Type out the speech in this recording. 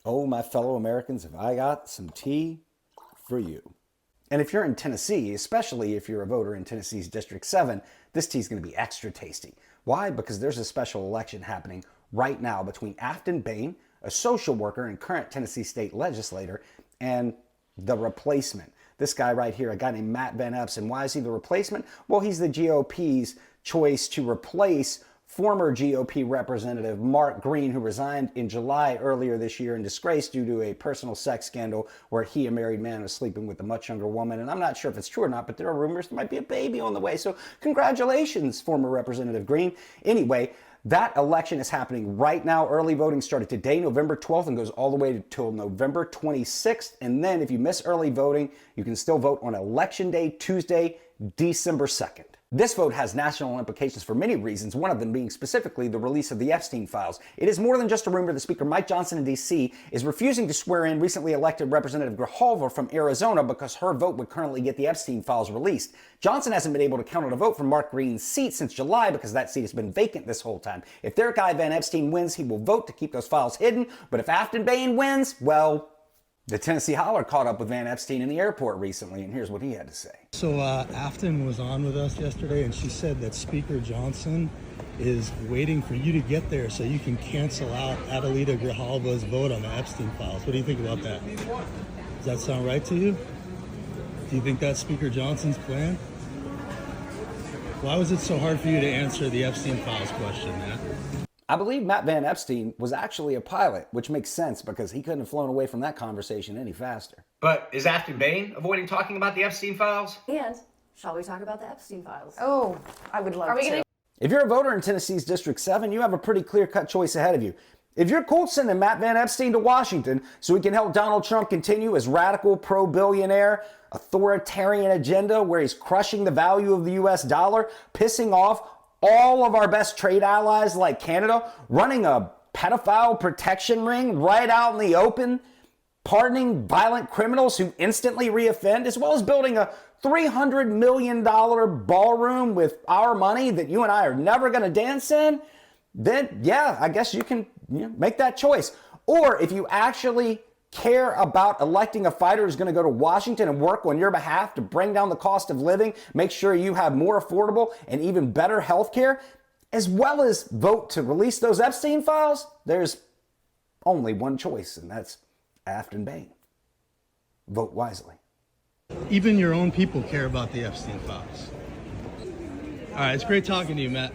Oh, my fellow Americans, have I got some tea for you. And if you're in Tennessee, especially if you're a voter in Tennessee's District 7, this tea is going to be extra tasty. Why? Because there's a special election happening right now between Afton Bain, a social worker and current Tennessee state legislator, and the replacement. This guy right here, a guy named Matt Van Epson. Why is he the replacement? Well, he's the GOP's choice to replace former GOP Representative Mark Green, who resigned in July earlier this year in disgrace due to a personal sex scandal where he, a married man, was sleeping with a much younger woman. And I'm not sure if it's true or not, but there are rumors there might be a baby on the way. So congratulations, former Representative Green. Anyway, that election is happening right now. Early voting started today, November 12th, and goes all the way until November 26th. And then if you miss early voting, you can still vote on Election Day, Tuesday, December 2nd. This vote has national implications for many reasons, one of them being specifically the release of the Epstein files. It is more than just a rumor that Speaker Mike Johnson in D.C. is refusing to swear in recently elected Representative Grijalva from Arizona because her vote would currently get the Epstein files released. Johnson hasn't been able to count on a vote from Mark Green's seat since July because that seat has been vacant this whole time. If their guy Van Epstein wins, he will vote to keep those files hidden, but if Afton Bain wins, well, the Tennessee Holler caught up with Van Epstein in the airport recently, and here's what he had to say. So Afton was on with us yesterday, and she said that Speaker Johnson is waiting for you to get there so you can cancel out Adelita Grijalva's vote on the Epstein files. What do you think about that? Does that sound right to you? Do you think that's Speaker Johnson's plan? Why was it so hard for you to answer the Epstein files question, Matt? I believe Matt Van Epstein was actually a pilot, which makes sense because he couldn't have flown away from that conversation any faster. But is Afton Bain avoiding talking about the Epstein files? And shall we talk about the Epstein files? Oh, I would love to. If you're a voter in Tennessee's District 7, you have a pretty clear-cut choice ahead of you. If you're cool sending Matt Van Epstein to Washington so he can help Donald Trump continue his radical pro-billionaire authoritarian agenda where he's crushing the value of the U.S. dollar, pissing off all of our best trade allies like Canada, running a pedophile protection ring right out in the open, pardoning violent criminals who instantly reoffend, as well as building a $300 million ballroom with our money that you and I are never going to dance in, then yeah, I guess you can make that choice. Or if you actually care about electing a fighter who's going to go to Washington and work on your behalf to bring down the cost of living, make sure you have more affordable and even better health care, as well as vote to release those Epstein files, there's only one choice, and that's Afton Bain. Vote wisely. Even your own people care about the Epstein files. All right, it's great talking to you, Matt.